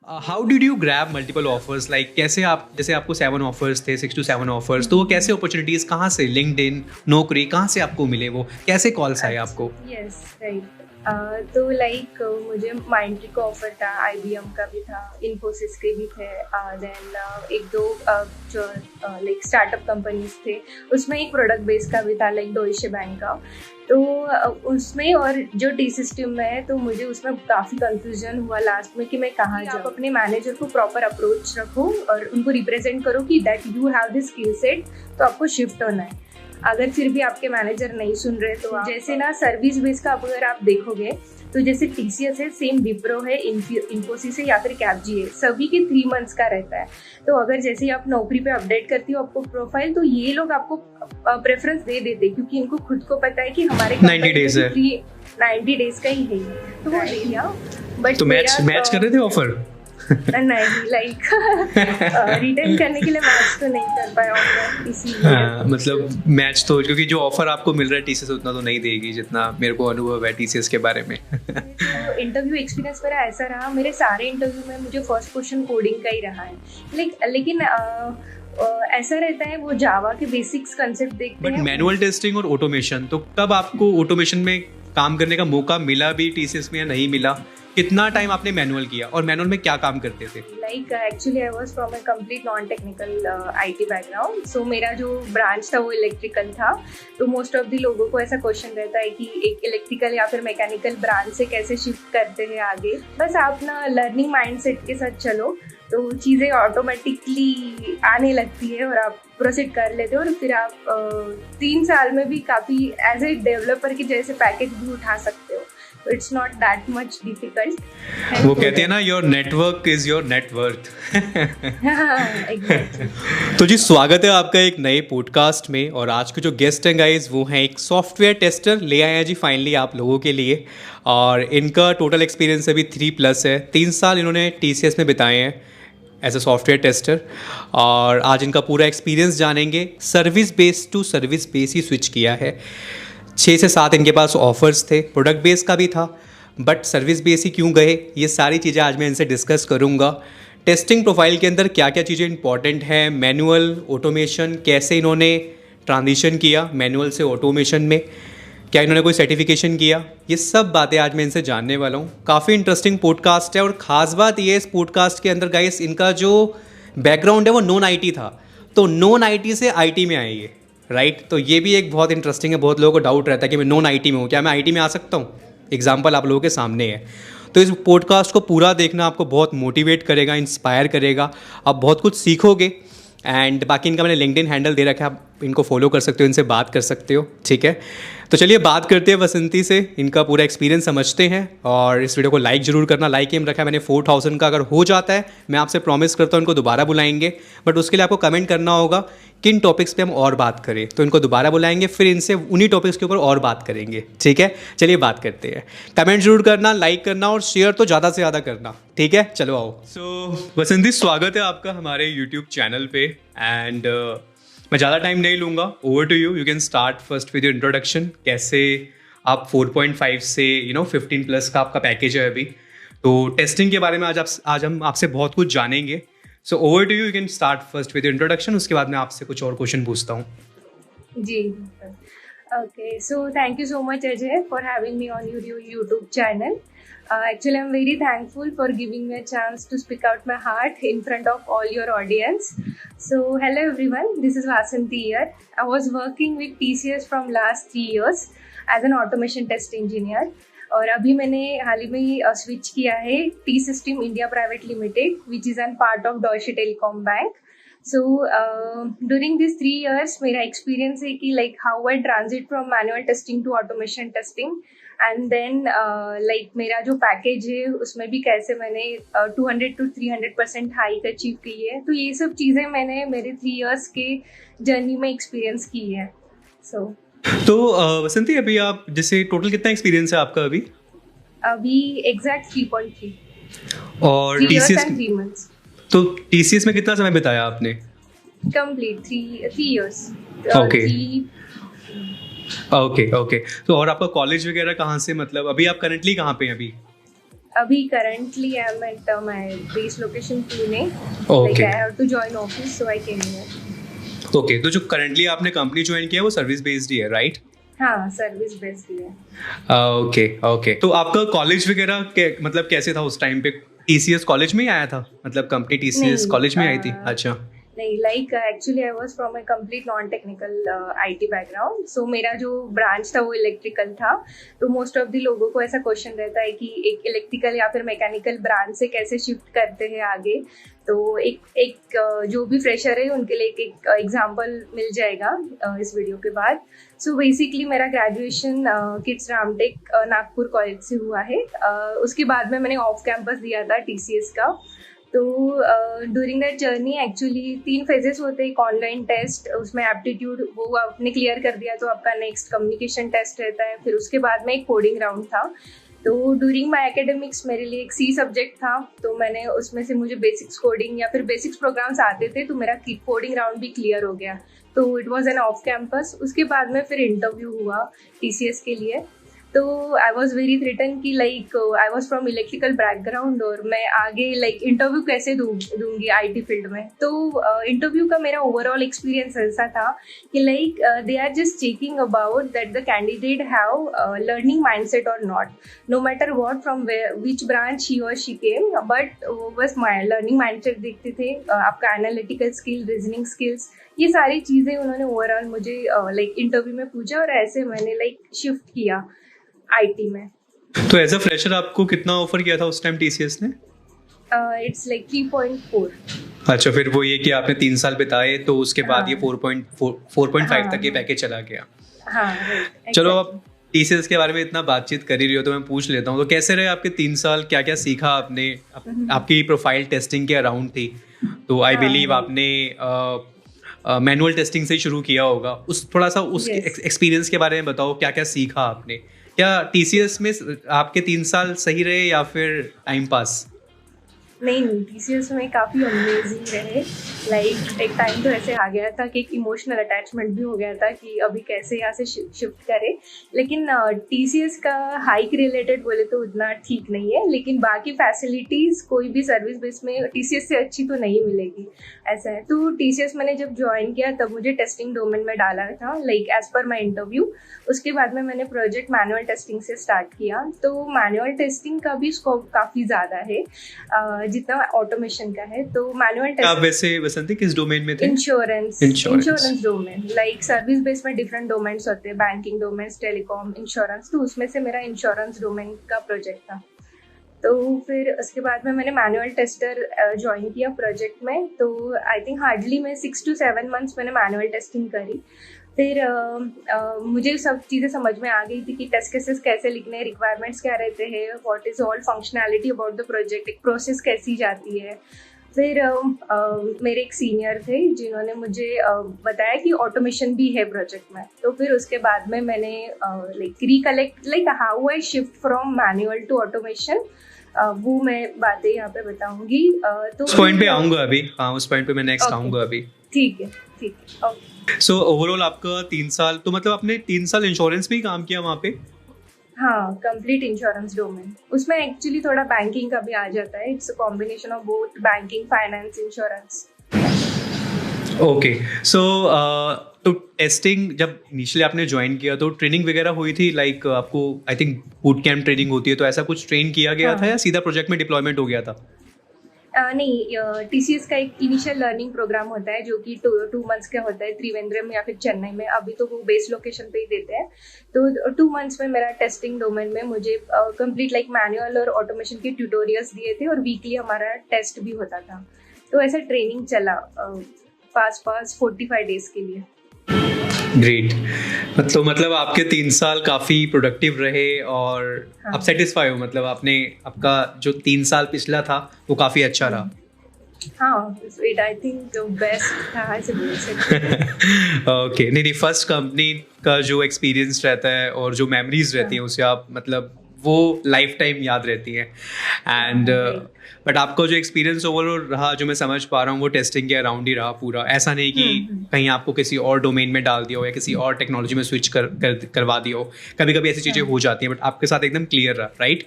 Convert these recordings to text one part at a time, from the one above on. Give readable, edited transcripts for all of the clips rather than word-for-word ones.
How did you grab multiple offers, like कैसे आप, जैसे आपको 7 ऑफर्स थे, 6 to 7 ऑफर्स, तो वो कैसे अपॉर्चुनिटीज कहाँ से, लिंक्डइन, नौकरी कहाँ से आपको मिले, वो कैसे कॉल्स आए आपको? Yes right. तो लाइक मुझे माइंडट्री का ऑफर था, IBM का भी था, इन्फोसिस के भी थे, देन एक दो जो लाइक स्टार्टअप कंपनीज थे, उसमें एक प्रोडक्ट बेस का भी था लाइक डॉइचे बैंक का। तो उसमें और जो टी सिस्टम में है, तो मुझे उसमें काफ़ी कंफ्यूजन हुआ लास्ट में कि मैं कहाँ जाऊँ। आप अपने मैनेजर को प्रॉपर अप्रोच रखो और उनको रिप्रेजेंट करो कि that you have this skill set, तो आपको शिफ्ट होना है। अगर फिर भी आपके मैनेजर नहीं सुन रहे तो जैसे ना सर्विस बेस का अगर आप देखोगे तो जैसे TCS है, सेम विप्रो है, इन्फोसिस है या फिर कैपजी है, सभी के 3 मंथ्स का रहता है। तो अगर जैसे ही आप नौकरी पे अपडेट करती हो आपको प्रोफाइल, तो ये लोग आपको प्रेफरेंस दे देते क्योंकि इनको खुद को पता है कि हमारे 90 डेज है, 90 डेज का ही है, तो वो दे दिया। बट तो मैच कर रहे थे ऑफर? नहीं, लाइक रिटर्न करने के लिए मैच तो नहीं कर पाया ऑफर, इसीलिए। हाँ, मतलब मैच तो, क्योंकि जो ऑफर आपको मिल रहा है TCS उतना तो नहीं देगी जितना मेरे को अनुभव है TCS के बारे में। तो इंटरव्यू एक्सपीरियंस मेरा ऐसा रहा, मेरे सारे इंटरव्यू में मुझे फर्स्ट क्वेश्चन कोडिंग का ही रहा है, लेकिन ऐसा रहता है वो जावा के बेसिक्स कंसेप्ट देखते हैं। बट मैनुअल टेस्टिंग और ऑटोमेशन, तो कब आपको ऑटोमेशन में काम करने का मौका मिला भी TCS में या नहीं मिला? कितना टाइम आपने मैनुअल किया और मैनुअल में क्या काम करते थे? Like actually I was from a complete non technical IT background, so मेरा जो ब्रांच था वो इलेक्ट्रिकल था। तो मोस्ट ऑफ द लोगों को ऐसा क्वेश्चन रहता है कि एक इलेक्ट्रिकल या फिर मैकेनिकल ब्रांच से कैसे शिफ्ट करते हैं आगे। बस आप ना लर्निंग माइंडसेट के साथ चलो तो चीज़ें ऑटोमेटिकली आने लगती है और आप प्रोसीड कर लेते हो, और फिर आप 3 साल में भी काफ़ी एज ए डेवलपर के जैसे पैकेज भी उठा सकते हो। It's not that much difficult. वो कहते हैं ना, your network is your net worth. Exactly. तो जी, स्वागत है आपका एक नए पॉडकास्ट में, और आज के जो गेस्ट हैं गाइज वो हैं एक सॉफ्टवेयर टेस्टर ले आए हैं जी फाइनली आप लोगों के लिए। और इनका टोटल एक्सपीरियंस अभी 3+ है, 3 साल इन्होंने TCS में बिताए हैं एज ए सॉफ्टवेयर टेस्टर, और आज इनका पूरा एक्सपीरियंस जानेंगे। Service base to service base ही स्विच किया है। 6 से 7 इनके पास ऑफर्स थे, प्रोडक्ट बेस का भी था, बट सर्विस बेस ही क्यों गए, ये सारी चीज़ें आज मैं इनसे डिस्कस करूँगा। टेस्टिंग प्रोफाइल के अंदर क्या क्या चीज़ें इंपॉर्टेंट हैं, मैनुअल ऑटोमेशन कैसे इन्होंने ट्रांजिशन किया मैनुअल से ऑटोमेशन में, क्या इन्होंने कोई सर्टिफिकेशन किया, ये सब बातें आज मैं इनसे जानने वाला हूँ। काफ़ी इंटरेस्टिंग पॉडकास्ट है, और ख़ास बात ये है इस पॉडकास्ट के अंदर गाइस, इनका जो बैकग्राउंड है वो नॉन IT था, तो नॉन IT से IT में आए ये, राइट। तो ये भी एक बहुत इंटरेस्टिंग है। बहुत लोगों को डाउट रहता है कि मैं नॉन IT में हूँ, क्या मैं IT में आ सकता हूँ? एग्जाम्पल आप लोगों के सामने है। तो इस पॉडकास्ट को पूरा देखना आपको बहुत मोटिवेट करेगा, इंस्पायर करेगा, आप बहुत कुछ सीखोगे। एंड बाकी इनका मैंने लिंक्डइन हैंडल दे रखा है, आप इनको फॉलो कर सकते हो, इनसे बात कर सकते हो, ठीक है। तो चलिए बात करते हैं वसंती से, इनका पूरा एक्सपीरियंस समझते हैं। और इस वीडियो को लाइक ज़रूर करना, लाइक एम रखा है मैंने 4000 का, अगर हो जाता है मैं आपसे प्रॉमिस करता हूँ इनको दोबारा बुलाएंगे। बट उसके लिए आपको कमेंट करना होगा किन टॉपिक्स पे हम और बात करें, तो इनको दोबारा बुलाएंगे, फिर इनसे उन्हीं टॉपिक्स के ऊपर और बात करेंगे, ठीक है। चलिए बात करते हैं। कमेंट जरूर करना, लाइक करना और शेयर तो ज़्यादा से ज़्यादा करना, ठीक है। चलो आओ। सो वसंती, स्वागत है आपका हमारे यूट्यूब चैनल पे। एंड मैं ज़्यादा टाइम नहीं लूँगा, over to you. You can start first with your introduction. कैसे आप 4.5 से 15+ का आपका पैकेज है अभी, तो टेस्टिंग के बारे में आज हम आपसे बहुत कुछ जानेंगे। So over to you, you can start first with your introduction, उसके बाद मैं आपसे कुछ और क्वेश्चन पूछता हूँ। जी okay, so thank you so much Ajay for having me on your YouTube channel. Actually, I'm very thankful for giving me a chance to speak out my heart in front of all your audience. So, hello everyone, this is Vasanti here. I was working with TCS from last 3 years as an automation test engineer. और अभी मैंने हाल ही में switch किया है T-System India Private Limited, which is an part of Deutsche Telekom Bank. So during these 3 years मेरा experience है कि like how I transit from manual testing to automation testing. And then like मेरा जो package है उसमें भी कैसे मैंने 200 to 300% हाइक अचीव की है. तो ये सब चीज़ें मैंने मेरे 3 इयर्स के जर्नी में एक्सपीरियंस की है. तो वसंती, अभी आप जैसे टोटल कितना एक्सपीरियंस है आपका अभी एग्जैक्ट 3.3 और 3 years TCS and 3 months. तो TCS में कितना समय बिताया आपने? Complete 3 years. ओके. तो और आपका कॉलेज वगैरह कहाँ से, मतलब अभी आप करंटली कहाँ पे हैं अभी? अभी currently I'm at my base location Pune. Like okay I have to join office, so I came here. Okay, तो जो करंटली आपने कंपनी ज्वाइन किया है वो सर्विस बेस्ड ही है, राइट? हाँ, सर्विस बेस्ड ही है। ओके ओके, तो आपका कॉलेज वगैरह मतलब कैसे था उस टाइम पे? टीसीएस कॉलेज में ही आया था, मतलब कंपनी टीसीएस नहीं, कॉलेज में आई थी? अच्छा नहीं, like actually I was from a complete non technical IT background, so मेरा जो ब्रांच था वो इलेक्ट्रिकल था। तो मोस्ट ऑफ द लोगों को ऐसा क्वेश्चन रहता है कि एक इलेक्ट्रिकल या फिर मैकेनिकल ब्रांच से कैसे शिफ्ट करते हैं आगे। तो एक जो भी फ्रेशर है उनके लिए एक एग्जांपल मिल जाएगा इस वीडियो के बाद। सो बेसिकली मेरा graduation kids Ramtek Nagpur college से हुआ है। उसके बाद में मैंने ऑफ कैंपस दिया था टीसीएस का। तो during that journey actually 3 phases होते हैं। एक ऑनलाइन टेस्ट, उसमें एप्टीट्यूड वो आपने क्लियर कर दिया तो आपका नेक्स्ट कम्युनिकेशन टेस्ट रहता है। फिर उसके बाद में एक कोडिंग राउंड था। तो ड्यूरिंग माई एकेडमिक्स मेरे लिए एक सी सब्जेक्ट था, तो मैंने उसमें से मुझे बेसिक्स कोडिंग या फिर बेसिक्स प्रोग्राम्स आते थे, तो मेरा कोडिंग राउंड भी क्लियर हो गया। तो it was an off campus. उसके बाद में फिर इंटरव्यू हुआ टीसीएस के लिए। तो आई वॉज वेरी थ्रेटन कि like I was from electrical background और मैं आगे लाइक इंटरव्यू कैसे दूंगी आईटी फील्ड में। तो इंटरव्यू का मेरा ओवरऑल एक्सपीरियंस ऐसा था कि like they are just checking about that the candidate have learning mindset or not, no matter what from which branch he or she came, but वो बस लर्निंग माइंडसेट देखते थे, आपका एनालिटिकल स्किल, रीजनिंग स्किल्स, ये सारी चीज़ें उन्होंने overall मुझे लाइक इंटरव्यू में पूछा और ऐसे मैंने लाइक शिफ्ट किया आईटी में। तो एज अ फ्रेशर आपको कितना ऑफर किया था उस टाइम टीसीएस ने? It's like 3.4। अच्छा, फिर वो ये कि आपने 3 साल बिताए तो उसके बाद ये 4.5 तक ये पैकेज चला गया। हाँ, चलो, अब टीसीएस के बारे में इतना बातचीत कर ही रही हो तो मैं पूछ लेता हूँ, तो कैसे रहे आपके 3 साल? क्या क्या सीखा आपने? आपकी प्रोफाइल टेस्टिंग के अराउंड थी, तो आई बिलीव आपने मैनुअल टेस्टिंग से ही शुरू किया होगा। उस थोड़ा सा उस एक्सपीरियंस के बारे में बताओ, क्या क्या सीखा आपने? क्या टीसीएस में आपके 3 साल सही रहे या फिर टाइम पास? नहीं, टीसीएस में काफ़ी अमेजिंग रहे। लाइक एक टाइम तो ऐसे आ गया था कि एक इमोशनल अटैचमेंट भी हो गया था कि अभी कैसे यहाँ से शिफ्ट करें। लेकिन टीसीएस का हाइक रिलेटेड बोले तो उतना ठीक नहीं है, लेकिन बाकी फैसिलिटीज़ कोई भी सर्विस बेस में टीसीएस से अच्छी तो नहीं मिलेगी, ऐसा है। तो टीसीएस मैंने जब ज्वाइन किया तब मुझे टेस्टिंग डोमेन में डाला था, like as per my interview. उसके बाद में मैंने प्रोजेक्ट मैनुअल टेस्टिंग से स्टार्ट किया। तो मैनुअल टेस्टिंग का भी स्कोप काफ़ी ज़्यादा है जितना ऑटोमेशन का है। तो मैनुअल टेस्टिंग आप वैसे बसंती किस डोमेन में थे? Insurance domain. Like service base में डिफरेंट डोमेन्स होते हैं, बैंकिंग डोमेन्स, टेलीकॉम, इंश्योरेंस। तो उसमें से मेरा इंश्योरेंस डोमेन का प्रोजेक्ट था। तो फिर उसके बाद में मैंने मैनुअल टेस्टर ज्वाइन किया प्रोजेक्ट में। तो आई थिंक हार्डली मैं 6 to 7 मंथ्स मैंने मैनुअल टेस्टिंग करी। फिर मुझे सब चीज़ें समझ में आ गई थी कि टेस्ट केसेस कैसे लिखने हैं, रिक्वायरमेंट्स क्या रहते हैं, what is all functionality about the project, एक प्रोसेस कैसी जाती है। फिर मेरे एक सीनियर थे जिन्होंने मुझे बताया कि ऑटोमेशन भी है प्रोजेक्ट में। तो फिर उसके बाद में मैंने like how I shift from manual to automation, वो मैं बातें यहाँ पे बताऊंगी। तो उस पॉइंट पे आऊँगा अभी। हाँ, उस पॉइंट पे मैं नेक्स्ट आऊँगा अभी। ठीक है, ओके। सो ओवरऑल आपका 3 साल, तो मतलब आपने 3 साल इंश्योरेंस में ही काम किया वहाँ पे? हाँ, कंप्लीट इंश्योरेंस डोमेन। उसमें एक्चुअली थोड़ा बैंकिंग का भी आ जाता है। It's a combination of both banking, finance, insurance. Okay, so तो टेस्टिंग जब इनिशियली आपने ज्वाइन किया तो ट्रेनिंग वगैरह हुई थी? लाइक आपको I think boot camp training होती है, तो ऐसा कुछ ट्रेन किया गया था या सीधा प्रोजेक्ट में डिप्लॉयमेंट हो गया था? नहीं, टीसीएस का एक इनिशियल लर्निंग प्रोग्राम होता है जो कि 2 मंथ्स का होता है, त्रिवेंद्रम या फिर चेन्नई में। अभी तो वो बेस लोकेशन पे ही देते हैं। तो 2 मंथ्स में मेरा टेस्टिंग डोमेन में मुझे कंप्लीट लाइक मैनुअल और ऑटोमेशन के ट्यूटोरियल्स दिए थे और वीकली हमारा टेस्ट भी होता था। तो ऐसा ट्रेनिंग चला पास 45 डेज के लिए। ग्रेट। तो मतलब आपके 3 साल काफ़ी प्रोडक्टिव रहे और आप सेटिस्फाई हो? मतलब आपका जो 3 साल पिछला था वो काफ़ी अच्छा रहा? हाँ, इट आई थिंक बेस्ट था ऐसे बोल सकते हैं। ओके, नहीं, फर्स्ट कंपनी का जो एक्सपीरियंस रहता है और जो मेमोरीज रहती हैं उसे आप मतलब वो लाइफ टाइम याद रहती हैं। एंड बट आपका जो एक्सपीरियंस ओवरऑल रहा, जो मैं समझ पा रहा हूँ, वो टेस्टिंग के अराउंड ही रहा पूरा। ऐसा नहीं कि कहीं आपको किसी और डोमेन में डाल दिया हो या किसी और टेक्नोलॉजी में स्विच करवा दिया हो। कभी कभी ऐसी चीज़ें हो जाती हैं, बट आपके साथ एकदम क्लियर रहा, राइट?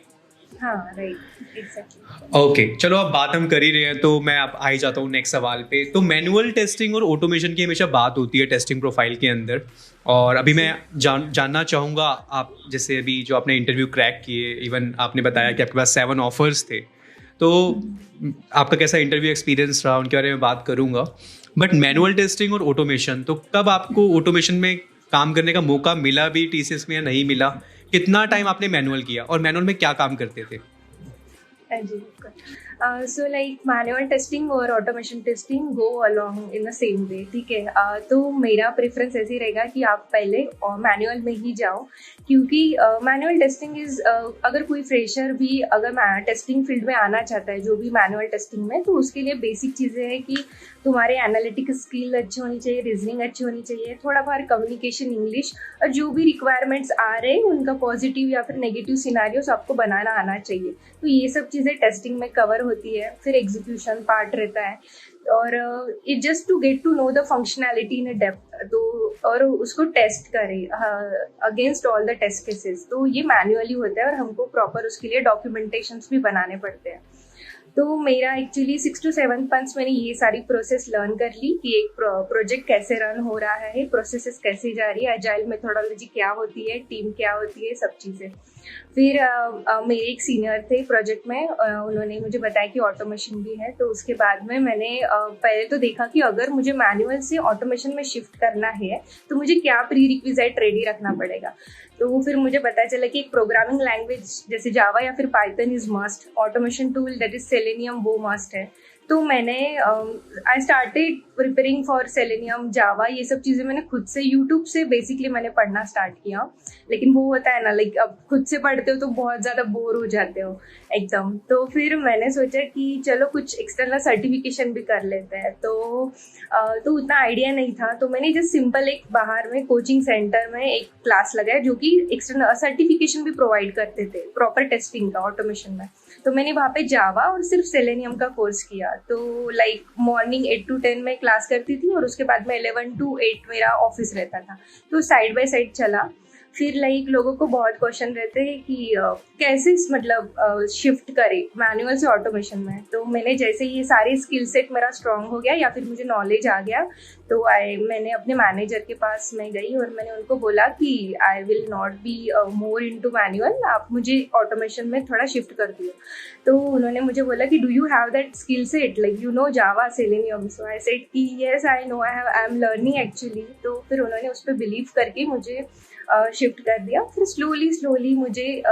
हाँ राइट एग्जैक्टली। ओके चलो अब बात हम कर ही रहे हैं तो मैं अब आ ही जाता हूँ नेक्स्ट सवाल पे। तो मैनुअल टेस्टिंग और ऑटोमेशन की हमेशा बात होती है टेस्टिंग प्रोफाइल के अंदर, और अभी मैं जानना चाहूँगा, आप जैसे अभी जो आपने इंटरव्यू क्रैक किए, इवन आपने बताया कि आपके पास 7 ऑफर्स थे, तो आपका कैसा इंटरव्यू एक्सपीरियंस रहा उनके बारे में बात करूँगा। बट मैनुअल टेस्टिंग और ऑटोमेशन, तो कब आपको ऑटोमेशन में काम करने का मौका मिला भी टीसीएस में या नहीं मिला? कितना टाइम आपने मैनुअल किया और मैनुअल में क्या काम करते थे? जी सो लाइक मैनुअल टेस्टिंग और automation testing go along in the same way, ठीक है। तो मेरा प्रेफरेंस ऐसे ही रहेगा कि आप पहले मैनुअल में ही जाओ, क्योंकि मैनुअल टेस्टिंग इज अगर कोई फ्रेशर भी अगर टेस्टिंग फील्ड में आना चाहता है जो भी मैनुअल टेस्टिंग में, तो उसके लिए बेसिक चीज़ें हैं कि तुम्हारे एनालिटिक स्किल अच्छी होनी चाहिए, रीजनिंग अच्छी होनी चाहिए, थोड़ा बार कम्युनिकेशन इंग्लिश, और जो भी रिक्वायरमेंट्स आ रहे हैं उनका पॉजिटिव या फिर नेगेटिव सिनारियोस आपको बनाना आना चाहिए। तो ये सब चीज़ें टेस्टिंग में कवर होती है। फिर एग्जीक्यूशन पार्ट रहता है, और it just to get to know the functionality in depth, तो और उसको टेस्ट करें against all the test cases. तो ये मैन्युअली होता है और हमको प्रॉपर उसके लिए डॉक्यूमेंटेशंस भी बनाने पड़ते हैं। तो मेरा एक्चुअली 6 to 7 मंथ्स मैंने ये सारी प्रोसेस लर्न कर ली कि एक प्रोजेक्ट कैसे रन हो रहा है, प्रोसेसेस कैसे जा रही है, एजाइल मेथोडोलॉजी क्या होती है, टीम क्या होती है, सब चीज़ें। फिर मेरे एक सीनियर थे प्रोजेक्ट में, उन्होंने मुझे बताया कि ऑटोमेशन भी है। तो उसके बाद में मैंने पहले तो देखा कि अगर मुझे मैनुअल से ऑटोमेशन में शिफ्ट करना है तो मुझे क्या प्री रिक्विजिट रेडी रखना पड़ेगा। तो फिर मुझे पता चला कि एक प्रोग्रामिंग लैंग्वेज जैसे जावा या फिर Python is must, automation tool that is Selenium वो मस्ट है। तो मैंने I started preparing for Selenium, Java, ये सब चीज़ें मैंने खुद से यूट्यूब से बेसिकली मैंने पढ़ना स्टार्ट किया। लेकिन वो होता है ना, लाइक अब खुद से पढ़ते हो तो बहुत ज़्यादा बोर हो जाते हो एकदम। तो फिर मैंने सोचा कि चलो कुछ एक्सटर्नल सर्टिफिकेशन भी कर लेते हैं। तो उतना आइडिया नहीं था, तो मैंने जस्ट सिंपल एक बाहर में कोचिंग सेंटर में एक क्लास लगाया जो कि एक्सटर्नल सर्टिफिकेशन भी प्रोवाइड करते थे प्रॉपर टेस्टिंग का ऑटोमेशन में। तो मैंने वहाँ पे जावा और सिर्फ सेलेनियम का कोर्स किया। तो लाइक मॉर्निंग 8 to 10 में क्लास करती थी और उसके बाद में 11 to 8 मेरा ऑफिस रहता था। तो साइड बाय साइड चला। फिर लाइक लोगों को बहुत क्वेश्चन रहते हैं कि कैसे मतलब शिफ्ट करें मैनुअल से ऑटोमेशन में। तो मैंने जैसे ये सारे स्किल सेट मेरा स्ट्रांग हो गया या फिर मुझे नॉलेज आ गया, तो मैंने अपने मैनेजर के पास में गई और मैंने उनको बोला कि I will not be more into manual, आप मुझे ऑटोमेशन में थोड़ा शिफ्ट कर दियो। तो उन्होंने मुझे बोला कि do you have that skill set, like you know Java, Selenium. So I said कि yes I know, I am learning actually. तो फिर उन्होंने उस पर बिलीव करके मुझे शिफ्ट कर दिया। फिर स्लोली मुझे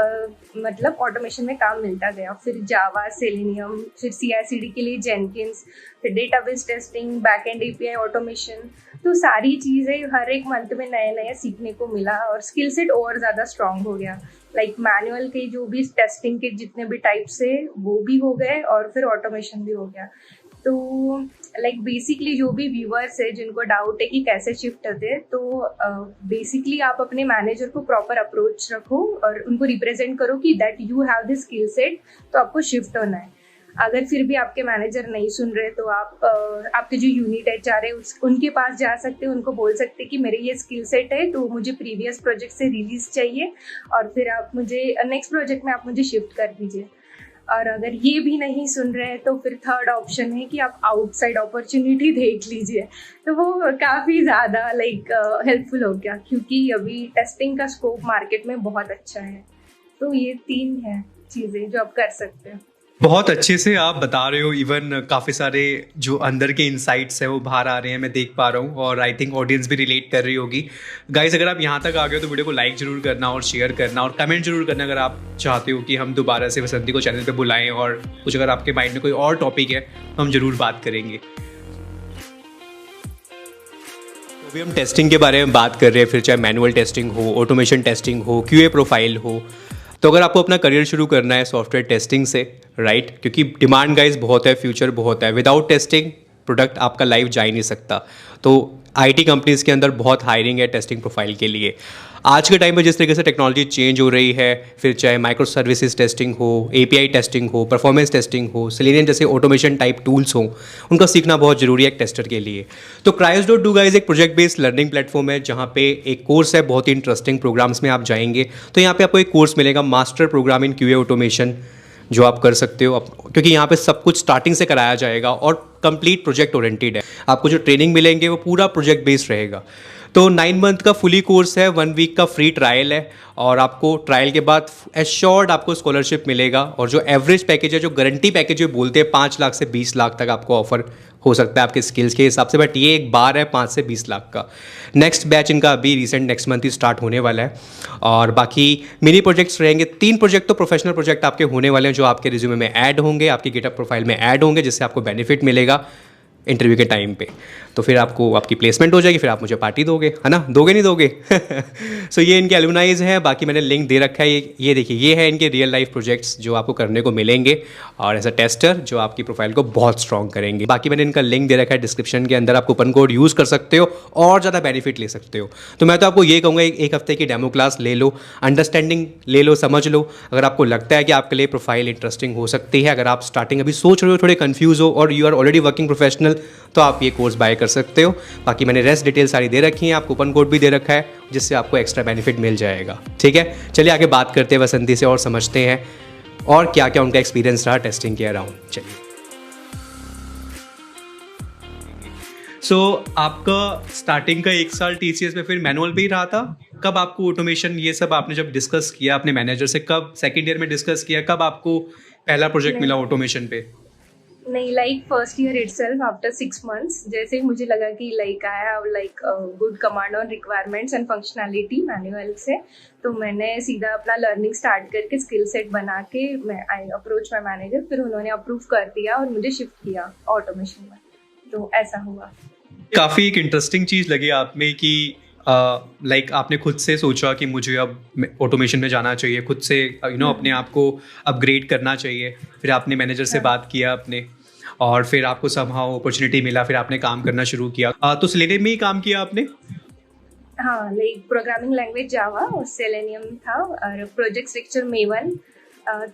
मतलब ऑटोमेशन में काम मिलता गया। फिर जावा, सेलेनियम, फिर CI/CD के लिए जेनकिंस, फिर database testing, backend API automation. तो सारी चीज़ें हर एक मंथ में नए नए सीखने को मिला और स्किल सेट और ज़्यादा स्ट्रांग हो गया। लाइक मैनुअल के जो भी टेस्टिंग के जितने भी टाइप्स है वो भी हो गए और फिर ऑटोमेशन भी हो गया। तो लाइक बेसिकली जो भी व्यूअर्स है जिनको डाउट है कि कैसे शिफ्ट होते हैं, तो बेसिकली आप अपने मैनेजर को प्रॉपर अप्रोच रखो और उनको रिप्रेजेंट करो कि that you have the skill set, तो आपको शिफ्ट होना है। अगर फिर भी आपके मैनेजर नहीं सुन रहे तो आप आपके जो यूनिट HR है उनके पास जा सकते हैं, उनको बोल सकते हैं कि मेरे ये स्किल सेट है तो मुझे प्रीवियस प्रोजेक्ट से रिलीज चाहिए और फिर आप मुझे नेक्स्ट प्रोजेक्ट में आप मुझे शिफ्ट कर दीजिए। और अगर ये भी नहीं सुन रहे हैं तो फिर थर्ड ऑप्शन है कि आप आउटसाइड अपॉर्चुनिटी देख लीजिए। तो वो काफ़ी ज़्यादा लाइक हेल्पफुल हो गया, क्योंकि अभी टेस्टिंग का स्कोप मार्केट में बहुत अच्छा है। तो ये 3 है चीज़ें जो आप कर सकते हैं। बहुत अच्छे से आप बता रहे हो, इवन काफ़ी सारे जो अंदर के इंसाइट्स हैं वो बाहर आ रहे हैं, मैं देख पा रहा हूँ, और आई थिंक ऑडियंस भी रिलेट कर रही होगी। गाइस अगर आप यहाँ तक आ गए हो तो वीडियो को लाइक जरूर करना और शेयर करना और कमेंट जरूर करना अगर आप चाहते हो कि हम दोबारा से वसंती को चैनल पे बुलाएं, और कुछ अगर आपके माइंड में कोई और टॉपिक है तो हम ज़रूर बात करेंगे। तो अभी हम टेस्टिंग के बारे में बात कर रहे हैं, फिर चाहे मैनुअल टेस्टिंग हो, ऑटोमेशन टेस्टिंग हो, QA प्रोफाइल हो। तो अगर आपको अपना करियर शुरू करना है सॉफ्टवेयर टेस्टिंग से, राइट, क्योंकि डिमांड गाइस बहुत है, फ्यूचर बहुत है, विदाउट टेस्टिंग प्रोडक्ट आपका लाइफ जा ही नहीं सकता। तो IT कंपनीज़ के अंदर बहुत हायरिंग है टेस्टिंग प्रोफाइल के लिए। आज के टाइम में जिस तरीके से टेक्नोलॉजी चेंज हो रही है, फिर चाहे माइक्रो सर्विसेज टेस्टिंग हो, API टेस्टिंग हो, परफॉर्मेंस टेस्टिंग हो, सेलेनियम जैसे ऑटोमेशन टाइप टूल्स हों, उनका सीखना बहुत ज़रूरी है एक टेस्टर के लिए। तो Cryos.do गाइस एक प्रोजेक्ट बेस्ड लर्निंग प्लेटफॉर्म है जहाँ पे एक कोर्स है, बहुत ही इंटरेस्टिंग प्रोग्राम्स में आप जाएंगे तो यहाँ पे आपको एक कोर्स मिलेगा, मास्टर प्रोग्राम इन QA ऑटोमेशन। जो आप कर सकते हो क्योंकि यहाँ पे सब कुछ स्टार्टिंग से कराया जाएगा और कंप्लीट प्रोजेक्ट ओरिएंटेड है। आपको जो ट्रेनिंग मिलेंगे वो पूरा प्रोजेक्ट बेस्ड रहेगा। तो 9 मंथ का फुली कोर्स है, 1 वीक का फ्री ट्रायल है, और आपको ट्रायल के बाद एश्योर्ड आपको स्कॉलरशिप मिलेगा। और जो एवरेज पैकेज है, जो गारंटी पैकेज जो बोलते हैं, 5 लाख से 20 लाख तक आपको ऑफर हो सकता है आपके स्किल्स के हिसाब से, बट ये एक बार है 5 से 20 लाख का। नेक्स्ट बैच इनका अभी रिसेंट नेक्स्ट मंथ ही स्टार्ट होने वाला है। और बाकी मिनी प्रोजेक्ट्स रहेंगे, 3 प्रोजेक्ट तो प्रोफेशनल प्रोजेक्ट आपके होने वाले हैं, जो आपके रिज्यूमे में ऐड होंगे, आपकी गिटहब प्रोफाइल में ऐड होंगे, जिससे आपको बेनिफिट मिलेगा इंटरव्यू के टाइम पे। तो फिर आपको आपकी प्लेसमेंट हो जाएगी, फिर आप मुझे पार्टी दोगे, है ना? दोगे नहीं दोगे? सो ये इनके एलुमनाइज हैं। बाकी मैंने लिंक दे रखा है, ये देखिए, ये है इनके रियल लाइफ प्रोजेक्ट्स जो आपको करने को मिलेंगे, और एज अ टेस्टर जो आपकी प्रोफाइल को बहुत स्ट्रॉन्ग करेंगे। बाकी मैंने इनका लिंक दे रखा है डिस्क्रिप्शन के अंदर, आप कूपन कोड यूज़ कर सकते हो और ज़्यादा बेनिफिट ले सकते हो। तो मैं तो आपको ये कहूँगा, एक हफ्ते की डेमो क्लास ले लो, अंडरस्टैंडिंग ले लो, समझ लो। अगर आपको लगता है कि आपके लिए प्रोफाइल इंटरेस्टिंग हो सकती है, अगर आप स्टार्टिंग अभी सोच रहे हो, थोड़े कन्फ्यूज़ हो और you are already working professional, तो आप ये कोर्स बाय कर सकते हो। बाकी मैंने रेस्ट डिटेल सारी दे रखी हैं, आप कूपन कोड भी दे रखा है, जिससे आपको एक्स्ट्रा बेनिफिट मिल जाएगा। ठीक है, चलिए आगे बात करते हैं वसंती से और समझते हैं और क्या क्या उनका एक्सपीरियंस रहा टेस्टिंग के अराउंड। चलिए, सो आपका स्टार्टिंग का 1 साल TCS में फिर मैनुअल पे ही रहा था। कब आपको ऑटोमेशन, ये सब आपने जब डिस्कस किया अपने मैनेजर से, कब सेकेंड ईयर में डिस्कस किया, कब आपको पहला प्रोजेक्ट मिला ऑटोमेशन पे? नहीं, like first year itself after 6 months, जैसे ही मुझे लगा कि like I have like good command on requirements and functionality manual से, तो मैंने सीधा अपना लर्निंग स्टार्ट करके स्किल सेट बना के मैं आई अप्रोच माई मैनेजर, फिर उन्होंने अप्रूव कर दिया और मुझे शिफ्ट किया ऑटोमेशन में। तो ऐसा हुआ। काफ़ी एक इंटरेस्टिंग चीज़ लगी आप में कि लाइक आपने खुद से सोचा कि मुझे अब ऑटोमेशन में जाना चाहिए, खुद से अपने आप को अपग्रेड करना चाहिए। फिर आपने मैनेजर से बात किया अपने, और फिर आपको समहाउ अपॉर्चुनिटी मिला, फिर आपने काम करना शुरू किया। तो सेलेनियम में ही काम किया आपने? हाँ, लाइक प्रोग्रामिंग लैंग्वेज जावा और सेलेनियम था, और प्रोजेक्ट स्ट्रक्चर मेवन,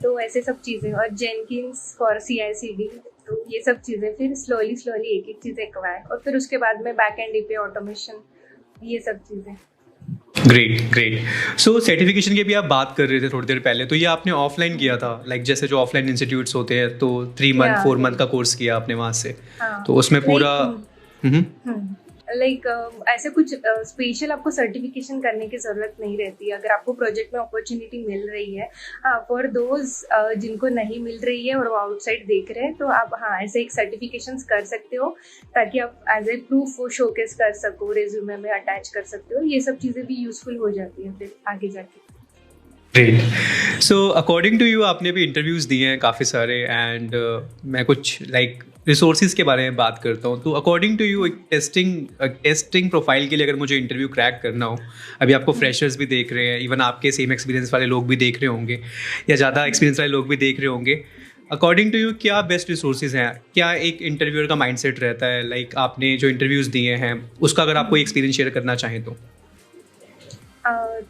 तो ऐसे सब चीज़ें, और जेनकिंस फॉर CI/CD, तो ये सब चीज़ें फिर स्लोली एक एक चीज़ एक्वायर, और फिर उसके बाद में बैक एंड पे ऑटोमेशन, ये सब चीज़ें। ग्रेट। सो सर्टिफिकेशन की भी आप बात कर रहे थे थोड़ी देर पहले, तो ये आपने ऑफलाइन किया था, लाइक जैसे जो ऑफलाइन इंस्टीट्यूट्स होते हैं, तो 3 मंथ 4 मंथ का कोर्स किया आपने वहाँ से? हाँ, तो उसमें पूरा लाइक ऐसे कुछ स्पेशल आपको सर्टिफिकेशन करने की ज़रूरत नहीं रहती है अगर आपको प्रोजेक्ट में अपॉर्चुनिटी मिल रही है। फॉर दोज जिनको नहीं मिल रही है और वो आउटसाइड देख रहे हैं, तो आप हाँ ऐसे एक सर्टिफिकेशंस कर सकते हो, ताकि आप एज ए प्रूफ वो शोकेस कर सको, रेज्यूमे में अटैच कर सकते हो। ये सब चीज़ें भी यूजफुल हो जाती हैं फिर आगे जाके। Great. So according to you, आपने भी इंटरव्यूज़ दिए हैं काफ़ी सारे, एंड मैं कुछ लाइक रिसोर्सेज के बारे में बात करता हूँ। तो अकॉर्डिंग टू यू, एक टेस्टिंग प्रोफाइल के लिए अगर मुझे इंटरव्यू क्रैक करना हो, अभी आपको फ्रेशर्स भी देख रहे हैं, इवन आपके सेम एक्सपीरियंस वाले लोग भी देख रहे होंगे, या ज़्यादा एक्सपीरियंस वाले लोग भी देख रहे होंगे, अकॉर्डिंग टू यू क्या बेस्ट रिसोर्सेज हैं? क्या एक इंटरव्यूअर का माइंडसेट रहता है, लाइक आपने जो इंटरव्यूज़ दिए हैं उसका अगर आप कोई एक्सपीरियंस शेयर करना चाहें तो?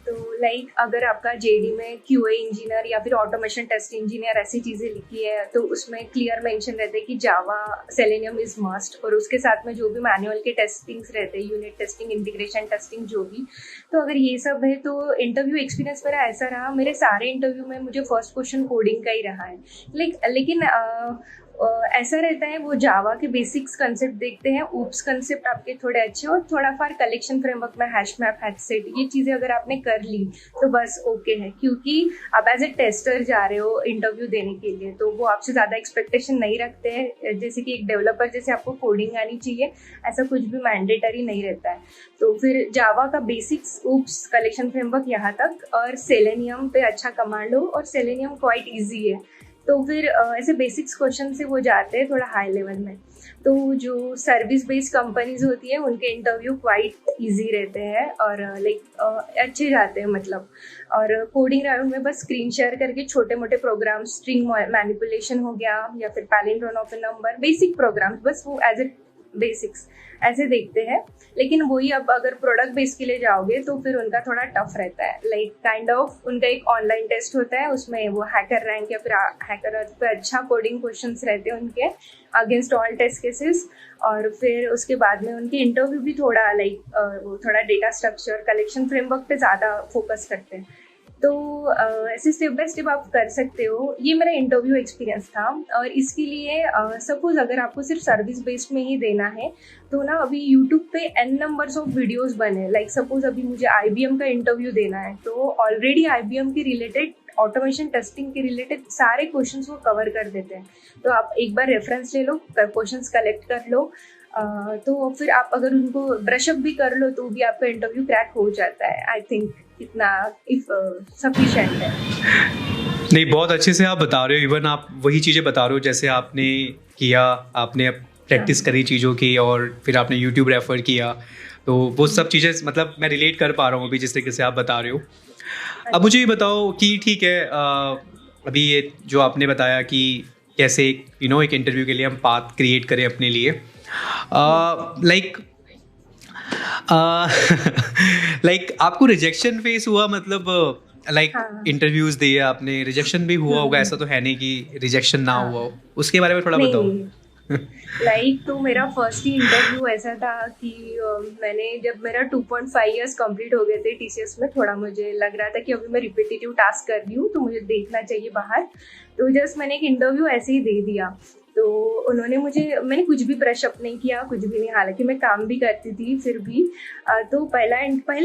तो लाइक अगर आपका जेडी में QA इंजीनियर या फिर ऑटोमेशन टेस्ट इंजीनियर ऐसी चीज़ें लिखी है, तो उसमें क्लियर मेंशन रहते हैं कि जावा सेलेनियम इज मस्ट, और उसके साथ में जो भी मैनुअल के टेस्टिंग्स रहते हैं, यूनिट टेस्टिंग, इंटीग्रेशन टेस्टिंग, जो भी, तो अगर ये सब है तो इंटरव्यू एक्सपीरियंस मेरा ऐसा रहा, मेरे सारे इंटरव्यू में मुझे फर्स्ट क्वेश्चन कोडिंग का ही रहा है। लेकिन ऐसा रहता है, वो जावा के बेसिक्स कंसेप्ट देखते हैं, ऊप्स कंसेप्ट आपके थोड़े अच्छे, और थोड़ा फार कलेक्शन फ्रेमवर्क में हैश मैप, हैश सेट, ये चीज़ें अगर आपने कर ली तो बस ओके है, क्योंकि आप एज ए टेस्टर जा रहे हो इंटरव्यू देने के लिए, तो वो आपसे ज़्यादा एक्सपेक्टेशन नहीं रखते हैं, जैसे कि एक डेवलपर जैसे आपको कोडिंग आनी चाहिए, ऐसा कुछ भी मैंडेटरी नहीं रहता है। तो फिर जावा का बेसिक्स, ऊप्स, कलेक्शन फ्रेमवर्क यहाँ तक, और सेलेनियम पे अच्छा कमांड हो, और सेलेनियम क्वाइट ईजी है, तो फिर ऐसे बेसिक्स क्वेश्चन से वो जाते हैं थोड़ा हाई लेवल में। तो जो सर्विस बेस्ड कंपनीज होती है उनके इंटरव्यू क्वाइट इजी रहते हैं, और लाइक अच्छे जाते हैं मतलब। और कोडिंग राउंड में बस स्क्रीन शेयर करके छोटे मोटे प्रोग्राम, स्ट्रिंग मैनिपुलेशन हो गया, या फिर palindrome of a number, basic programs, बस वो एज ए बेसिक्स ऐसे देखते हैं। लेकिन वही अब अगर प्रोडक्ट बेस के लिए जाओगे तो फिर उनका थोड़ा टफ रहता है, लाइक काइंड ऑफ उनका एक ऑनलाइन टेस्ट होता है, उसमें वो हैकर रैंक या फिर हैकर पे अच्छा कोडिंग क्वेश्चंस रहते हैं उनके अगेंस्ट ऑल टेस्ट केसेस। और फिर उसके बाद में उनके इंटरव्यू भी थोड़ा लाइक वो थोड़ा डेटा स्ट्रक्चर, कलेक्शन फ्रेमवर्क पे ज़्यादा फोकस करते हैं। तो ऐसे स्टेप बाय स्टेप आप कर सकते हो। ये मेरा इंटरव्यू एक्सपीरियंस था। और इसके लिए सपोज अगर आपको सिर्फ सर्विस बेस्ड में ही देना है तो ना अभी यूट्यूब पे n नंबर्स ऑफ वीडियोस बने। लाइक सपोज अभी मुझे IBM का इंटरव्यू देना है तो ऑलरेडी IBM के रिलेटेड, ऑटोमेशन टेस्टिंग के रिलेटेड सारे क्वेश्चंस वो कवर कर देते हैं। तो आप एक बार रेफरेंस ले लो, क्वेश्चंस कलेक्ट कर लो, तो फिर आप अगर उनको ब्रशअप भी कर लो तो भी आपका इंटरव्यू क्रैक हो जाता है। आई थिंक इतना इफ सफिशिएंट है। नहीं, बहुत अच्छे से आप बता रहे हो। इवन आप वही चीज़ें बता रहे हो जैसे आपने किया, आपने प्रैक्टिस करी चीज़ों की और फिर आपने यूट्यूब रेफ़र किया, तो वो सब चीज़ें मतलब मैं रिलेट कर पा रहा हूँ अभी जिस तरीके से आप बता रहे हो। अब मुझे ये बताओ कि ठीक है, अभी ये जो आपने बताया कि कैसे एक इंटरव्यू के लिए हम पाथ क्रिएट करें अपने लिए, लाइक लाइक आपको रिजेक्शन फेस हुआ, मतलब लाइक इंटरव्यूज दिए आपने, रिजेक्शन भी हुआ होगा, ऐसा तो है नहीं कि रिजेक्शन ना हुआ हो, उसके बारे में थोड़ा बताओ। लाइक तो मेरा फर्स्ट ही इंटरव्यू ऐसा था कि मैंने जब मेरा 2.5 इयर्स कंप्लीट हो गए थे TCS में, थोड़ा मुझे लग रहा था कि अभी मैं रिपीटेटिव टास्क कर रही हूँ तो मुझे देखना चाहिए बाहर। तो जस्ट मैंने एक इंटरव्यू ऐसे ही दे दिया। तो उन्होंने मैंने कुछ भी ब्रशअप नहीं किया, कुछ भी नहीं, हालांकि मैं काम भी करती थी फिर भी। तो पहले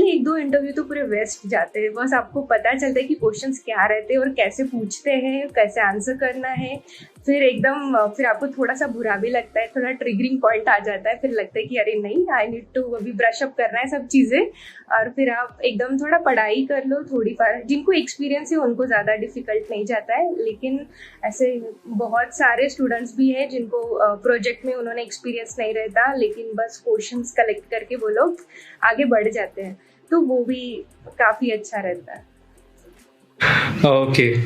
1-2 इंटरव्यू तो पूरे वेस्ट जाते हैं। बस आपको पता चलता है कि क्वेश्चंस क्या रहते हैं और कैसे पूछते हैं, कैसे आंसर करना है। फिर आपको थोड़ा सा बुरा भी लगता है, थोड़ा ट्रिगरिंग पॉइंट आ जाता है, फिर लगता है कि अरे नहीं, आई नीड टू अभी ब्रशअप करना है सब चीज़ें। और फिर आप एकदम थोड़ा पढ़ाई कर लो थोड़ी बार। जिनको एक्सपीरियंस है उनको ज़्यादा डिफिकल्ट नहीं जाता है, लेकिन ऐसे बहुत सारे स्टूडेंट्स भी हैं जिनको प्रोजेक्ट में उन्होंने एक्सपीरियंस नहीं रहता, लेकिन बस क्वेश्चंस कलेक्ट करके वो लोग आगे बढ़ जाते हैं, तो वो भी काफ़ी अच्छा रहता है।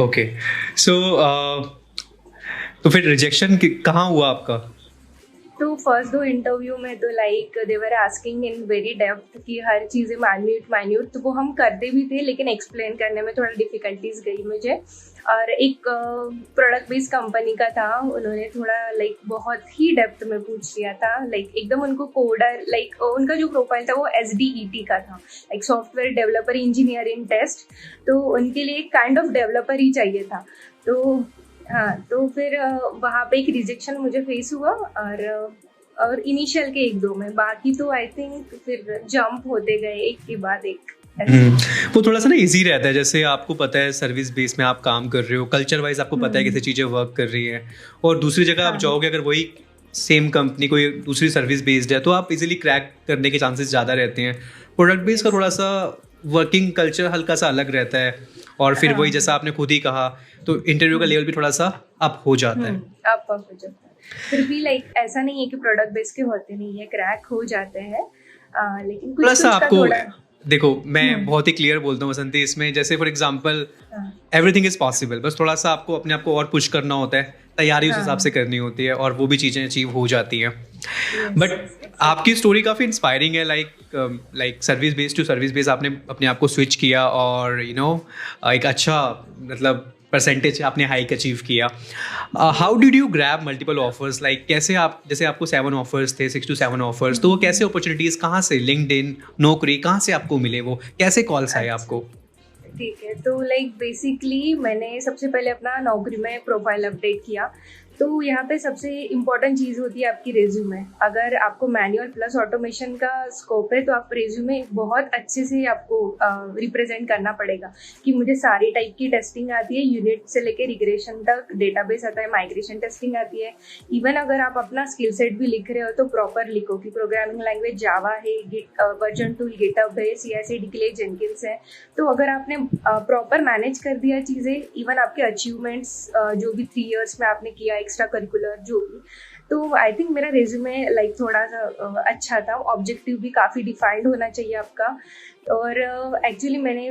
ओके सो तो फिर रिजेक्शन कहाँ हुआ आपका? तो फर्स्ट 2 इंटरव्यू में तो like they were asking in very depth कि हर चीज़ें माइन्यूट, तो वो हम करते भी थे लेकिन एक्सप्लेन करने में थोड़ा डिफिकल्टीज गई मुझे। और एक प्रोडक्ट बेस्ड कंपनी का था, उन्होंने थोड़ा लाइक बहुत ही डेप्थ में पूछ लिया था। लाइक एकदम उनको कोडर, लाइक उनका जो प्रोफाइल था वो SDET का था, like software developer engineer in test. तो उनके लिए काइंड ऑफ डेवलपर ही चाहिए था। तो हाँ, तो फिर वहाँ पे एक रिजेक्शन मुझे फेस हुआ। और इनिशियल के 1-2 में, बाकी तो आई थिंक फिर जंप होते गए एक के बाद एक। वो थोड़ा सा ना इजी रहता है, जैसे आपको पता है सर्विस बेस में आप काम कर रहे हो, कल्चर वाइज आपको पता है कैसे चीज़ें वर्क कर रही हैं, और दूसरी जगह आप जाओगे अगर वही सेम कंपनी कोई दूसरी सर्विस बेस्ड है तो आप इजीली क्रैक करने के चांसेस ज़्यादा रहते हैं। प्रोडक्ट बेस का थोड़ा सा वर्किंग कल्चर हल्का सा अलग रहता है, और फिर वही जैसा आपने खुद ही कहा, तो इंटरव्यू का लेवल भी थोड़ा सा अप हो जाता है। अप हो जाता है। फिर भी लाइक ऐसा नहीं है कि प्रोडक्ट बेस के होते नहीं है, क्रैक हो जाते हैं, लेकिन थोड़ा सा आपको देखो, मैं बहुत ही क्लियर बोलता हूँ बसंती इसमें, जैसे for example everything is possible, बस थोड़ा सा आपको अपने आप को और पुश करना होता है, तैयारी उस हिसाब से करनी होती है और वो भी चीज़ें अचीव हो जाती हैं। बट आपकी स्टोरी काफ़ी इंस्पायरिंग है, like service based to service based आपने अपने आप को स्विच किया और एक अच्छा मतलब परसेंटेज आपने हाइक अचीव किया। How did you grab multiple offers? Like कैसे आप, जैसे आपको 7 ऑफर्स थे, 6 to 7 ऑफर्स, तो वो कैसे अपॉर्चुनिटीज़ कहाँ से, लिंक्डइन, नौकरी कहाँ से आपको मिले, वो कैसे कॉल्स आए आपको? ठीक है, तो लाइक बेसिकली मैंने सबसे पहले अपना नौकरी में प्रोफाइल अपडेट किया। तो यहाँ पे सबसे इम्पोर्टेंट चीज़ होती है आपकी रेज्यूमे। अगर आपको मैनुअल प्लस ऑटोमेशन का स्कोप है तो आप रेज्यूमे बहुत अच्छे से आपको रिप्रेजेंट करना पड़ेगा कि मुझे सारी टाइप की टेस्टिंग आती है, यूनिट से लेकर रिग्रेशन तक, डेटाबेस आता है, माइग्रेशन टेस्टिंग आती है। इवन अगर आप अपना स्किल सेट भी लिख रहे हो तो प्रॉपर लिखो कि प्रोग्रामिंग लैंग्वेज जावा है, वर्जन टूल गिटहब है, CI/CD के लिए जेनकिंस है। तो अगर आपने प्रॉपर मैनेज कर दिया चीज़ें, इवन आपके अचीवमेंट्स जो भी 3 इयर्स में आपने किया, एक्स्ट्रा करिकुलर जो भी, तो आई थिंक मेरा रेज्यूमे लाइक थोड़ा सा अच्छा था। ऑब्जेक्टिव भी काफ़ी डिफाइंड होना चाहिए आपका। और एक्चुअली मैंने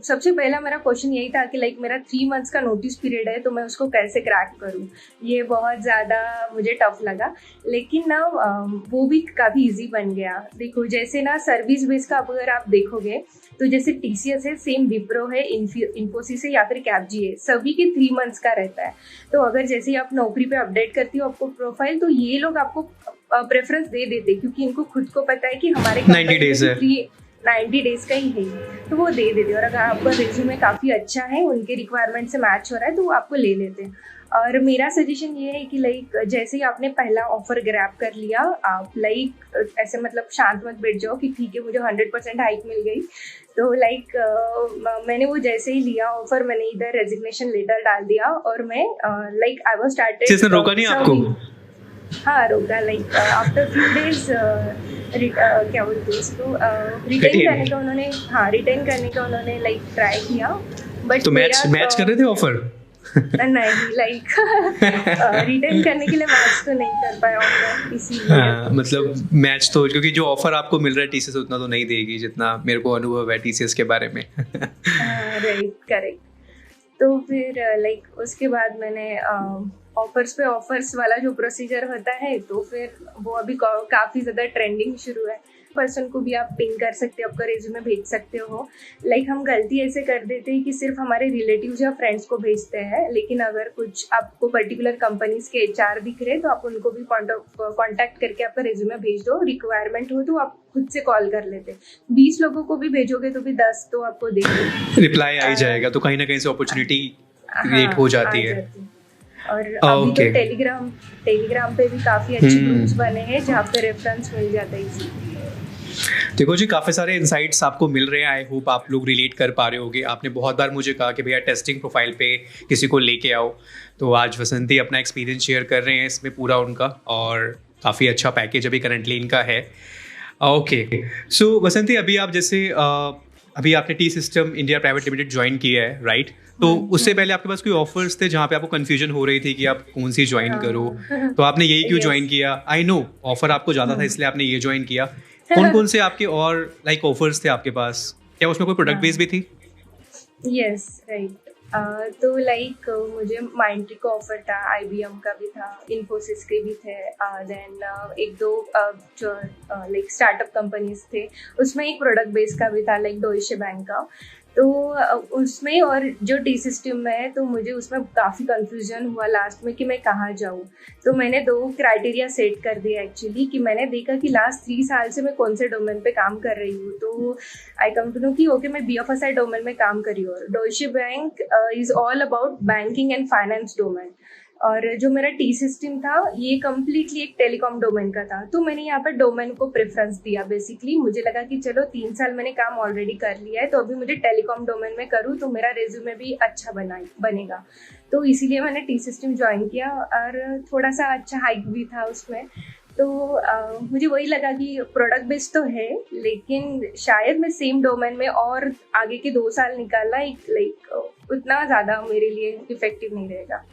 सबसे पहला मेरा क्वेश्चन यही था कि लाइक मेरा 3 मंथ्स का नोटिस पीरियड है तो मैं उसको कैसे क्रैक करूँ। ये बहुत ज़्यादा मुझे टफ लगा, लेकिन ना वो भी काफ़ी इजी बन गया। देखो जैसे ना सर्विस बेस का अगर आप देखोगे तो जैसे TCS है, सेम विप्रो है, इन्फोसिस है या फिर कैपजी है, सभी के 3 मंथ्स का रहता है। तो अगर जैसे ही आप नौकरी पे अपडेट करती हो आपको प्रोफाइल, तो ये लोग आपको प्रेफरेंस दे देते क्योंकि इनको खुद को पता है कि हमारे 90 डेज है। 90 डेज का ही है, तो वो दे देते हैं। और अगर आपका रिज्यूमे काफ़ी अच्छा है, उनके रिक्वायरमेंट से मैच हो रहा है, तो वो आपको ले लेते हैं। और मेरा सजेशन ये है कि लाइक जैसे ही आपने पहला ऑफर ग्रैब कर लिया, आप लाइक ऐसे मतलब शांत मत बैठ जाओ कि ठीक है मुझे 100% हाइक मिल गई। तो लाइक मैंने वो जैसे ही लिया ऑफर, मैंने इधर रेजिग्नेशन लेटर डाल दिया और मैं लाइक आई वाज स्टार्टेड। किसने रोका नहीं आपको? हाँ रोका, लाइक आफ्टर फ्यू डेज क्या बोलते हैं उसको, रिटेन करने का उन्होंने, हाँ रिटेन करने का उन्होंने लाइक ट्राई किया। बट तो मैच कर रहे थे ऑफर? नहीं, लाइक रिटर्न करने के लिए मैच तो नहीं कर पाया ऑफर, इसीलिए। हाँ, मतलब मैच तो, क्योंकि जो ऑफर आपको मिल रहा है टीसीएस उतना तो नहीं देगी जितना मेरे को अनुभव है टीसीएस के बारे में। Right, correct. तो फिर लाइक उसके बाद मैंने ऑफर्स पे ऑफर्स वाला जो प्रोसीजर होता है, तो फिर वो अभी काफ़ी ज़्यादा ट्रेंडिंग शुरू है। पर्सन को भी आप पिंग कर सकते हो, आपका रिज्यूमे भेज सकते हो। लाइक हम गलती ऐसे कर देते हैं कि सिर्फ हमारे रिलेटिव्स या फ्रेंड्स को भेजते हैं, लेकिन अगर कुछ आपको पर्टिकुलर कंपनीज के एचआर दिख रहे तो आप उनको भी कॉन्टैक्ट करके आपका रिज्यूमे भेज दो। रिक्वायरमेंट हो तो आप खुद से कॉल कर लेते। 20 लोगों को भी भेजोगे तो भी 10 तो आपको देंगे, रिप्लाई आ जाएगा। तो कहीं ना कहीं से अपॉर्चुनिटी क्रिएट हो जाती है। और अभी तो टेलीग्राम पे भी काफी अच्छे ग्रुप्स बने हैं जहाँ पे रेफरेंस मिल जाता है इजी। देखो जी, काफ़ी सारे इंसाइट्स आपको मिल रहे हैं। आई होप आप लोग रिलेट कर पा रहे होगे। आपने बहुत बार मुझे कहा कि भैया टेस्टिंग प्रोफाइल पे किसी को लेके आओ, तो आज वसंती अपना एक्सपीरियंस शेयर कर रहे हैं इसमें पूरा उनका, और काफ़ी अच्छा पैकेज अभी करंटली इनका है। ओके, सो वसंती, अभी आप जैसे अभी आपने T system India private limited join किया है, राइट? तो उससे पहले आपके पास कोई ऑफर्स थे जहाँ पे आपको कंफ्यूजन हो रही थी कि आप कौन सी ज्वाइन करो, तो आपने यही क्यों ज्वाइन किया? आई नो ऑफर आपको ज़्यादा था इसलिए आपने ये ज्वाइन किया। कौन कौन से आपके और लाइक ऑफर्स थे आपके पास? क्या उसमें कोई प्रोडक्ट बेस भी थी? Yes, right. तो लाइक मुझे माइंडट्री का ऑफर था, IBM का भी था, इन्फोसिस के भी थे, देन एक दो जो लाइक स्टार्टअप कंपनीज थे, उसमें एक प्रोडक्ट बेस का भी था लाइक डॉइचे बैंक का। तो उसमें और जो टी सिस्टम में है, तो मुझे उसमें काफ़ी कंफ्यूजन हुआ लास्ट में कि मैं कहाँ जाऊँ। तो मैंने 2 क्राइटेरिया सेट कर दिया एक्चुअली, कि मैंने देखा कि लास्ट 3 साल से मैं कौन से डोमेन पे काम कर रही हूँ। तो आई कम टू नो कि ओके मैं BFSI डोमेन में काम कर रही हूँ। डॉइचे bank is all about banking and finance domain, और जो मेरा टी सिस्टम था ये कम्प्लीटली एक टेलीकॉम डोमेन का था। तो मैंने यहाँ पर डोमेन को प्रेफरेंस दिया। बेसिकली मुझे लगा कि चलो 3 साल मैंने काम ऑलरेडी कर लिया है, तो अभी मुझे टेलीकॉम डोमेन में करूँ तो मेरा रेज्यूमे भी अच्छा बनेगा। तो इसीलिए मैंने टी सिस्टम ज्वाइन किया, और थोड़ा सा अच्छा हाइक भी था उसमें। तो मुझे वही लगा कि प्रोडक्ट बेस्ड तो है, लेकिन शायद मैं सेम डोमेन में और आगे के 2 साल निकालना एक लाइक उतना ज़्यादा मेरे लिए इफेक्टिव नहीं रहेगा।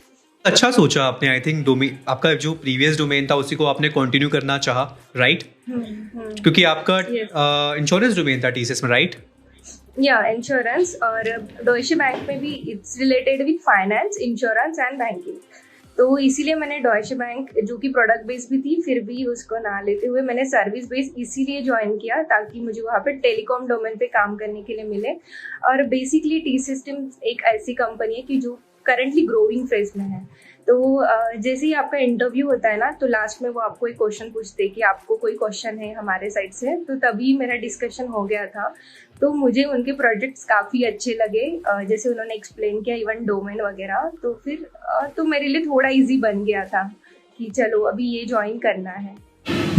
अच्छा सोचा आपने। आई थिंक डोमेन, आपका जो प्रीवियस डोमेन था उसी को आपने कंटिन्यू करना चाहा, राइट? क्योंकि आपका इंश्योरेंस डोमेन था टीसीएस में, राइट? या इंश्योरेंस, और डॉइचे बैंक में भी it's related with finance, insurance and banking. तो इसीलिए मैंने डॉइचे बैंक, जो कि प्रोडक्ट बेस भी थी, फिर भी उसको ना लेते हुए मैंने सर्विस बेस इसीलिए ज्वाइन किया ताकि मुझे वहाँ पे टेलीकॉम डोमेन पे काम करने के लिए मिले। और बेसिकली टी सिस्टम एक ऐसी कंपनी है कि जो करंटली ग्रोइंग फेज में है। तो जैसे ही आपका इंटरव्यू होता है ना, तो लास्ट में वो आपको एक क्वेश्चन पूछते हैं कि आपको कोई क्वेश्चन है हमारे साइड से। तो तभी मेरा डिस्कशन हो गया था। तो मुझे उनके प्रोजेक्ट्स काफ़ी अच्छे लगे, जैसे उन्होंने एक्सप्लेन किया, इवन डोमेन वगैरह। तो फिर तो मेरे लिए थोड़ा इजी बन गया था कि चलो अभी ये ज्वाइन करना है।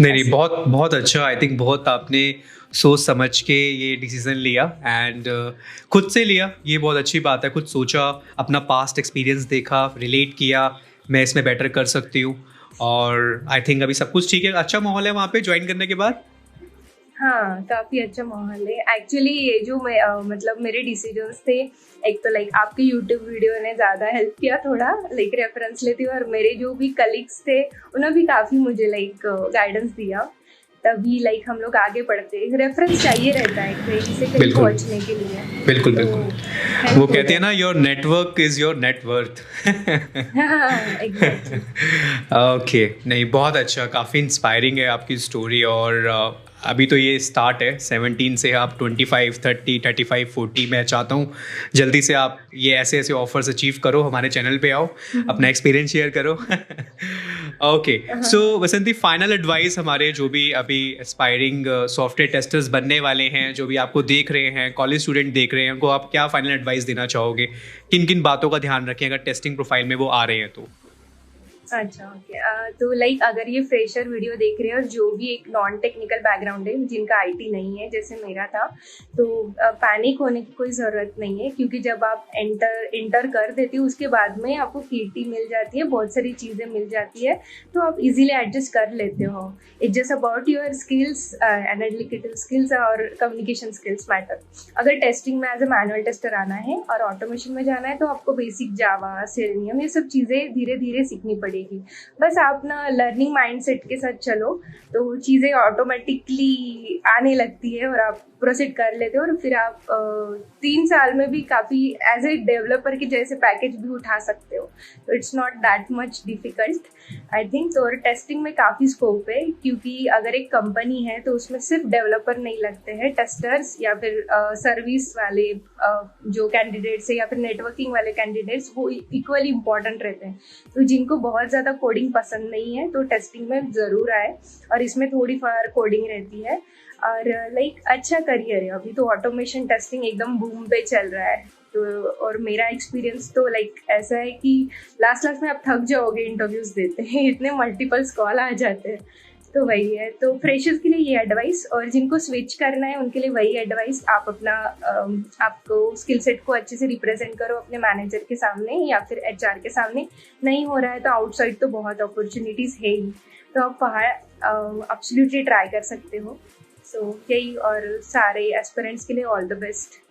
नहीं, बहुत बहुत अच्छा। आई थिंक बहुत आपने सोच समझ के ये डिसीजन लिया, एंड खुद से लिया, ये बहुत अच्छी बात है। खुद सोचा, अपना पास्ट एक्सपीरियंस देखा, रिलेट किया, मैं इसमें बेटर कर सकती हूँ, और आई थिंक अभी सब कुछ ठीक है। अच्छा माहौल है वहाँ पे ज्वाइन करने के बाद? हाँ, काफ़ी अच्छा माहौल है एक्चुअली। ये जो मैं मतलब मेरे डिसीजंस थे, एक तो लाइक आपके यूट्यूब वीडियो ने ज़्यादा हेल्प किया, थोड़ा लाइक रेफरेंस लेती हूँ, और मेरे जो भी कलीग्स थे उन्होंने भी काफ़ी मुझे लाइक गाइडेंस दिया। तभी लाइक हम लोग आगे बढ़ते हैं। रेफरेंस चाहिए रहता है कहीं से कहीं पहुँचने के लिए। बिल्कुल बिल्कुल। वो कहते हैं ना, your network is your net worth. Exactly. Okay, नहीं बहुत अच्छा, काफ़ी इंस्पायरिंग है आपकी स्टोरी, और अभी तो ये स्टार्ट है 17 से, आप 25, 30, 35, 40, मैं चाहता हूँ जल्दी से आप ये ऐसे ऐसे ऑफर्स अचीव करो, हमारे चैनल पे आओ, अपना एक्सपीरियंस शेयर करो। ओके, सो वसंती, फाइनल एडवाइस हमारे जो भी अभी एस्पायरिंग सॉफ्टवेयर टेस्टर्स बनने वाले हैं, जो भी आपको देख रहे हैं, कॉलेज स्टूडेंट देख रहे हैं, उनको आप क्या फाइनल एडवाइस देना चाहोगे? किन किन बातों का ध्यान रखें अगर टेस्टिंग प्रोफाइल में वो आ रहे हैं तो? अच्छा, ओके। तो लाइक अगर ये फ्रेशर वीडियो देख रहे हैं और जो भी एक नॉन टेक्निकल बैकग्राउंड है, जिनका आईटी नहीं है जैसे मेरा था, तो पैनिक होने की कोई ज़रूरत नहीं है, क्योंकि जब आप इंटर कर देते हो उसके बाद में आपको केटी मिल जाती है, बहुत सारी चीज़ें मिल जाती है, तो आप इजीली एडजस्ट कर लेते हो। It's just about your skills, analytical skills और कम्युनिकेशन स्किल्स मैटर। अगर टेस्टिंग में एज ए मैनुअल टेस्टर आना है और ऑटोमेशन में जाना है तो आपको बेसिक जावा, सेलेनियम, ये सब चीज़ें धीरे धीरे सीखनी पड़ेगी। बस आप ना लर्निंग माइंडसेट के साथ चलो तो चीज़ें ऑटोमेटिकली आने लगती है और आप प्रोसीड कर लेते हो, और फिर आप 3 साल में भी काफ़ी एज ए डेवलपर के जैसे पैकेज भी उठा सकते हो। तो it's not that much difficult I think. तो और टेस्टिंग में काफ़ी स्कोप है, क्योंकि अगर एक कंपनी है तो उसमें सिर्फ डेवलपर नहीं लगते हैं, टेस्टर्स या फिर सर्विस वाले जो कैंडिडेट्स है या फिर नेटवर्किंग वाले कैंडिडेट्स, वो इक्वली इम्पॉर्टेंट रहते हैं। तो जिनको बहुत ज़्यादा कोडिंग पसंद नहीं है तो टेस्टिंग में ज़रूर आए, और इसमें थोड़ी फार कोडिंग रहती है, और लाइक अच्छा करियर है। अभी तो ऑटोमेशन टेस्टिंग एकदम बूम पे चल रहा है। तो और मेरा एक्सपीरियंस तो लाइक ऐसा है कि लास्ट में आप थक जाओगे इंटरव्यूज देते हैं, इतने मल्टीपल्स कॉल आ जाते हैं। तो वही है, तो फ्रेशर्स के लिए ये एडवाइस, और जिनको स्विच करना है उनके लिए वही एडवाइस, आप अपना आपको स्किल सेट को अच्छे से रिप्रेजेंट करो अपने मैनेजर के सामने या फिर एचआर के सामने। नहीं हो रहा है तो आउटसाइड तो बहुत अपॉर्चुनिटीज़ है ही, तो आप बाहर एब्सोल्युटली ट्राई कर सकते हो। सो यही, और सारे एस्पिरेंट्स के लिए ऑल द बेस्ट।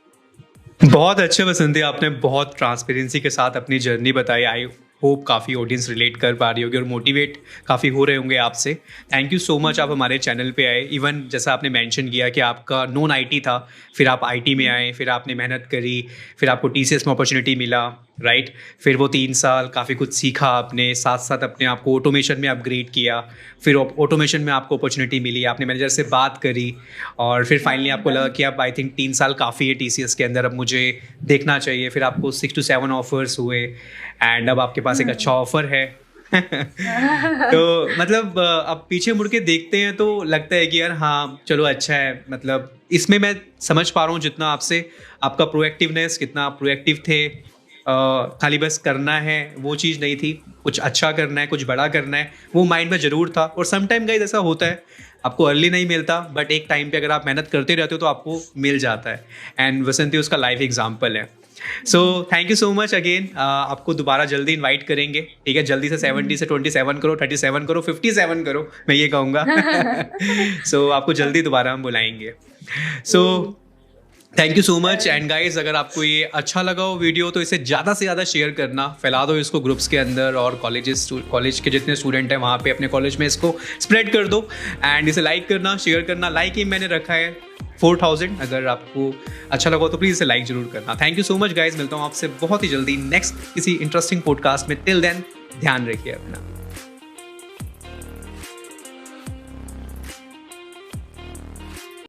बहुत अच्छे वसंती, आपने बहुत ट्रांसपेरेंसी के साथ अपनी जर्नी बताई। आई होप काफ़ी ऑडियंस रिलेट कर पा रही होगी और मोटिवेट काफ़ी हो रहे होंगे आपसे। थैंक यू सो मच, आप हमारे चैनल पे आए। इवन जैसा आपने मेंशन किया कि आपका नॉन आईटी था, फिर आप आईटी में आए, फिर आपने मेहनत करी, फिर आपको टीसीएस में अपॉर्चुनिटी मिला, राइट? फिर वो 3 साल काफ़ी कुछ सीखा आपने, साथ साथ अपने आप को ऑटोमेशन में अपग्रेड किया, फिर ऑटोमेशन में आपको अपॉर्चुनिटी मिली, आपने मैनेजर से बात करी, और फिर फाइनली आपको लगा कि अब आई थिंक 3 साल काफ़ी है टीसीएस के अंदर, अब मुझे देखना चाहिए। फिर आपको 6 to 7 ऑफर्स हुए, एंड अब आपके पास एक अच्छा ऑफर है। तो मतलब अब पीछे मुड़ के देखते हैं तो लगता है कि यार हाँ चलो अच्छा है, मतलब इसमें मैं समझ पा रहा हूँ जितना आपसे, आपका प्रोएक्टिवनेस, कितना आप प्रोएक्टिव थे। खाली बस करना है वो चीज़ नहीं थी, कुछ अच्छा करना है, कुछ बड़ा करना है, वो माइंड में ज़रूर था। और सम टाइम गाइस ऐसा होता है, आपको अर्ली नहीं मिलता, बट एक टाइम पे अगर आप मेहनत करते रहते हो तो आपको मिल जाता है, एंड वसंती उसका लाइव एग्जाम्पल है। सो thank you so much again. आपको दोबारा जल्दी इनवाइट करेंगे, ठीक है? जल्दी से 70 से 27 करो, 37 करो, 57 करो, मैं ये कहूँगा। सो आपको जल्दी दोबारा हम बुलाएंगे। सो thank you so much. And guys, अगर आपको ये अच्छा लगा हो वीडियो तो इसे ज़्यादा से ज़्यादा शेयर करना, फैला दो इसको ग्रुप्स के अंदर, और कॉलेज के जितने स्टूडेंट हैं वहाँ पे अपने कॉलेज में इसको स्प्रेड कर दो। एंड इसे लाइक करना, शेयर करना। लाइक ही मैंने रखा है 4000, अगर आपको अच्छा लगा तो प्लीज़ इसे लाइक जरूर करना। Thank you so much guys, मिलता हूँ आपसे बहुत ही जल्दी नेक्स्ट किसी इंटरेस्टिंग पॉडकास्ट में। टिल देन ध्यान रखिए अपना।